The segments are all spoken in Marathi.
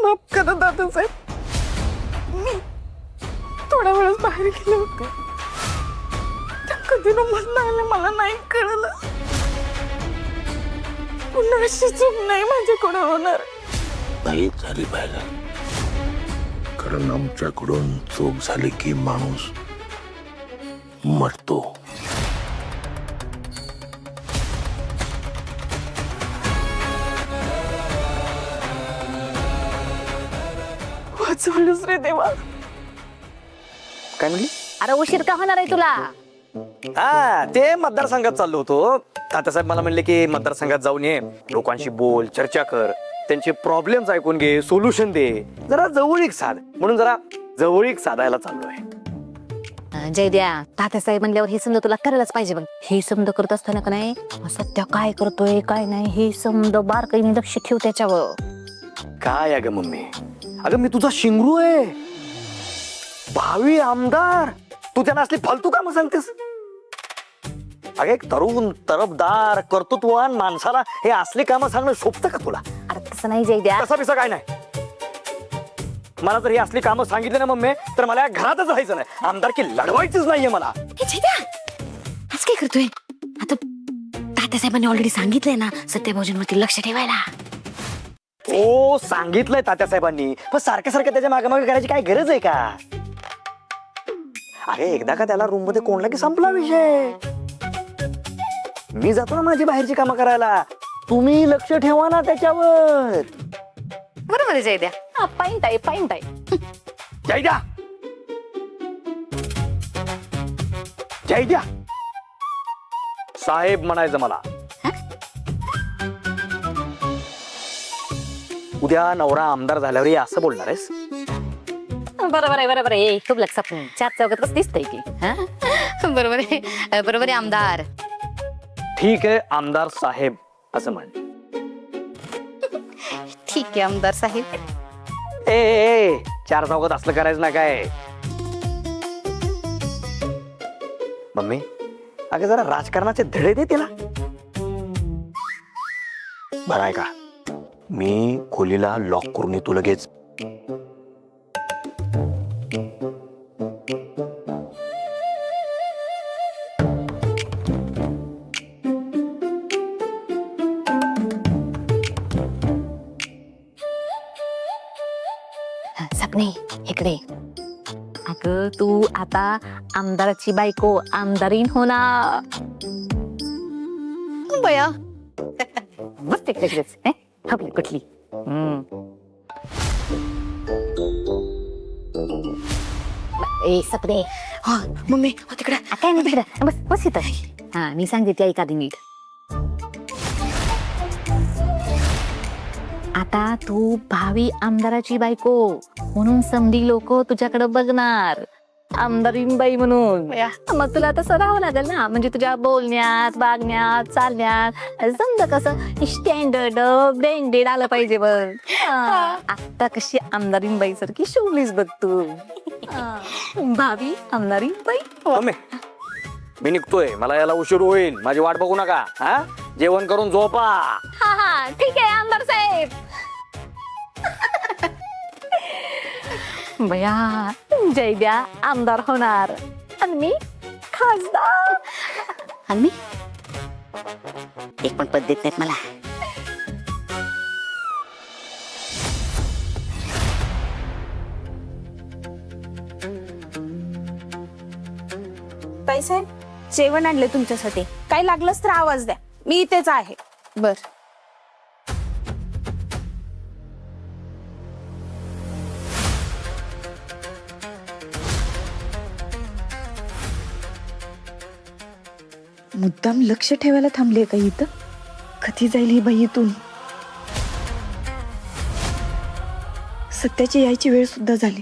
माफ करा दादासाहेब, मी थोड्या वेळच बाहेर गेले होते, त्या कधी नंबर लागले मला नाही कळलं. पुन्हा अशी चूक नाही माझ्याकडे होणार. नाही झाली पाहिजे, कारण आमच्याकडून चूक झाली की माणूस मरतो. वाचवलंच रे देवा. काय म्हणली? अरे उशीर का होणार आहे तुला? हा, ते मतदारसंघात चाललो होतो. तात्यासाहेब मला म्हणले की मतदारसंघात जाऊन ये, लोकांशी बोल, चर्चा कर, त्यांचे प्रॉब्लेम्स ऐकून घे, सोल्युशन दे, जरा जवळीक साध. म्हणून जरा जवळीक साधायला चाललोय. जयद्या, तात्यासाहेब म्हणल्यावर हे समजा तुला करायलाच पाहिजे बघ. हे समजा करत असताना का नाही सध्या काय करतोय काय नाही हे समजा बारकाईने लक्ष ठेव त्याच्यावर. काय अगं मम्मी, अगं मी तुझा शिंगरू आहे, भावी आमदार. तू त्यांना असली फालतू कामं सांगतेस? अगं एक तरुण तरफदार कर्तृत्ववान माणसाला हे असली कामं सांगणं शोभतं का तुला? अरे तसं नाही जयद्या. तसं बिसं काय नाही. मला जर ही असली कामं सांगितली ना मम्मी, तर मला या घरातच राहायचं नाही. आमदारकी लढवायचीच नाहीये मला. हे जयद्या, आज काय करतोय? आता तात्यासाहेबांनी ऑलरेडी सांगितलंय ना सत्यभाऊजींवरती लक्ष ठेवायला. ओ, सांगितलंय तात्यासाहेबांनी, पण सारखं सारखं त्याच्या मागे करायची काय गरज आहे का? अरे एकदा का त्याला रूम मध्ये कोणला की संपला विषय. मी जातो ना माझी बाहेरची कामं करायला, तुम्ही लक्ष ठेवा ना त्याच्यावर. बरोबर आहे जयद्या. पाईंट आहे, पाईंट आहे. जय द्या, जय द्या. साहेब म्हणायचं मला. उद्या नवरा आमदार झाल्यावर हे असं बोलणार आहेस? बरोबर आहे, बरोबर आहे. खूप लक्षात चार चौकात कसं दिसतंय की. बरोबर आहे, बरोबर आहे आमदार. ठीक आहे आमदार साहेब असं म्हण. ठीक आहे आमदार साहेब. ए चार चौकात असलं करायचं ना काय. मम्मी, अगं जरा राजकारणाचे धडे दे तिला. बरं आहे का, मी खोलीला लॉक करून येतो लगेच. सपने इकडे. अगं तू आता आमदाराची बायको आमदारीन होणार. बया बस तिकडेच हपली कुठली. ए सपने. हा मम्मी, तिकडे काय नाही तिकडे बस बस इथं. हा मी सांगते ती ऐका नीट. आता तू भावी आमदाराची बायको म्हणून समधी लोक तुझ्याकडे बघणार आमदारीन बाई म्हणून. मग तुला तसं राहावं लागेल ना, म्हणजे तुझ्या बोलण्यात वागण्यात चालण्यात समजा कसं स्टँडर्ड ब्रँडेड आलं पाहिजे बघ. आता कशी आमदारीन बाई सारखी शोभलीस बघ तू. भावी आमदारीन बाई. मम्मी, मी निघतोय, मला याला उशीर होईल. माझी वाट बघू नका. हा, जेवण करून झोपा. हा हा ठीक आहे आमदार साहेब. बया जयद्या आमदार होणार आणि मी खासदार. आणि मी एक पण पद देत नाहीत मला. ताईसाहेब, जेवण आणले तुमच्यासाठी. काही लागलंच तर आवाज द्या, मी इथेच आहे. बर. मुद्दाम लक्ष ठेवायला थांबले का इथं? कधी जाईल ही बाई इथून? सत्याची यायची वेळ सुद्धा झाली.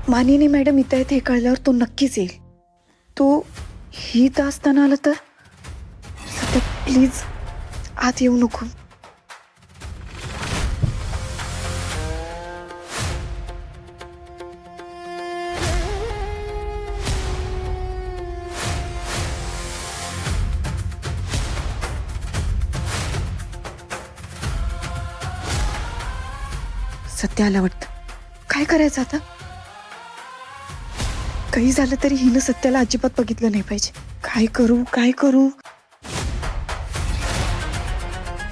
मानिनी मॅडम इथं आहेत हे कळल्यावर तो नक्कीच येईल. तो ही इथं असताना आला तर? सत्या प्लीज आत येऊ नको. सत्य आला वाटतं. काय करायचं आता? काही झालं तरी हिनं सत्याला अजिबात बघितलं नाही पाहिजे. काय करू काय करू?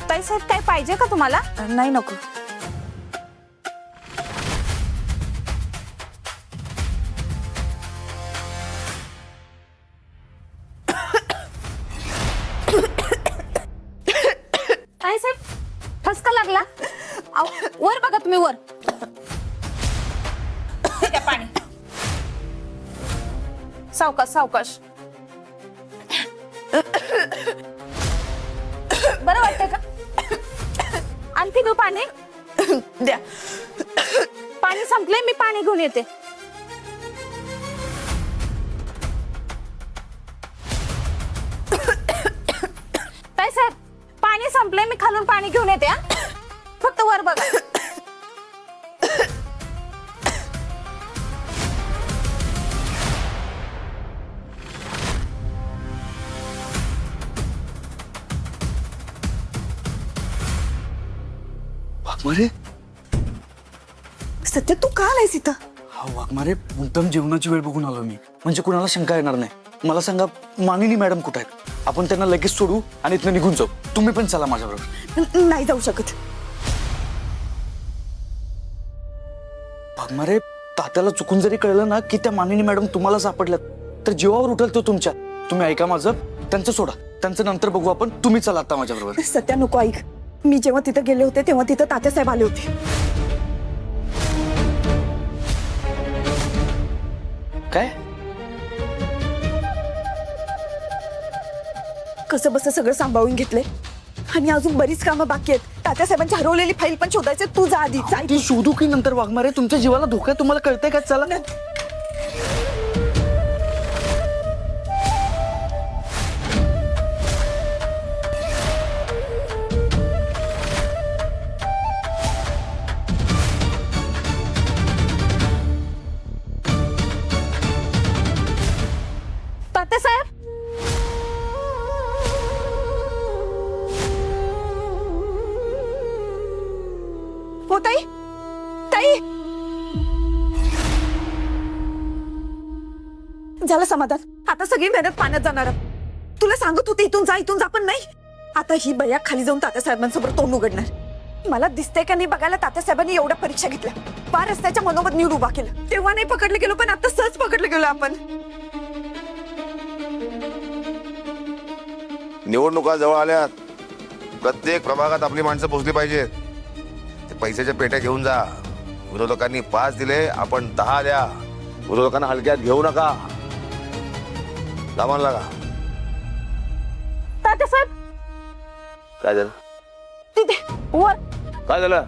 ताईसाहेब काय पाहिजे का तुम्हाला? नाही नको. ताईसाहेब ठसका लागला. अहो, वर बघा तुम्ही वर. हे घ्या पाणी. सावकाश सावकाश. बरं वाटतंय का? आणखी देऊ पाणी? द्या. पाणी संपलंय, मी पाणी घेऊन येते. काय साहेब पाणी संपलंय, मी खालून पाणी घेऊन येते. हा? फक्त वर बघा. वाघमारे सत्य तू का आलायस इथं? हा वाघमारे मुद्दाम जेवणाची वेळ बघून आलो मी. म्हणजे कुणाला शंका येणार नाही. मला सांगा मानिनी मॅडम कुठे आहेत? आपण त्यांना लगेच सोडू आणि इथनं निघून जाऊ. तुम्ही पण चला माझ्याबरोबर. नाही जाऊ शकत. वाघमारे तात्याला चुकून जरी कळलं ना की त्या मानिनी मॅडम तुम्हाला सापडल्यात तर जीवावर उठेल तो तुमच्या. तुम्ही ऐका माझं, त्यांचं सोडा, त्यांचं नंतर बघू आपण. तुम्ही चला आता माझ्याबरोबर. सत्या नको ऐक. मी जेव्हा तिथं गेले होते तेव्हा तिथं तात्यासाहेब आले होते. काय? कसं बस सगळं सांभाळून घेतलंय आणि अजून बरीच कामं बाकी आहेत. तात्यासाहेबांची हरवलेली फाईल पण शोधायचे. तू जा आधी. जा. ती शोधू की नंतर? वाघमारे तुमच्या जीवाला धोका आहे, तुम्हाला कळतंय का? चला ना. तात्यासाहेब हो ताई. ताई झालं समाधान. आता सगळी मेहनत पाण्यात जाणार. तुला सांगत होते इथून जा पण नाही. आता ही बया खाली जाऊन तात्यासाहेबांसमोर तोंड उघडणार. मला दिसतंय का नाही बघायला तात्यासाहेबांनी एवढ्या परीक्षा घेतल्या. पार रस्त्याच्या मनोबत नीड उभा केलं. तेव्हा नाही पकडलं गेलो पण आता सहज पकडलं गेलो आपण. निवडणुका जवळ आल्यात. प्रत्येक प्रभागात आपली माणसं पोहोचली पाहिजेत. ते पैशाच्या पेट्या घेऊन जा. विरोधकांनी 5 दिले, आपण 10 द्या. विरोधकांना हलक्यात घेऊ नका. दामान लागा. तात्यासाहेब काय झालं? तिथे वर. काय झालं?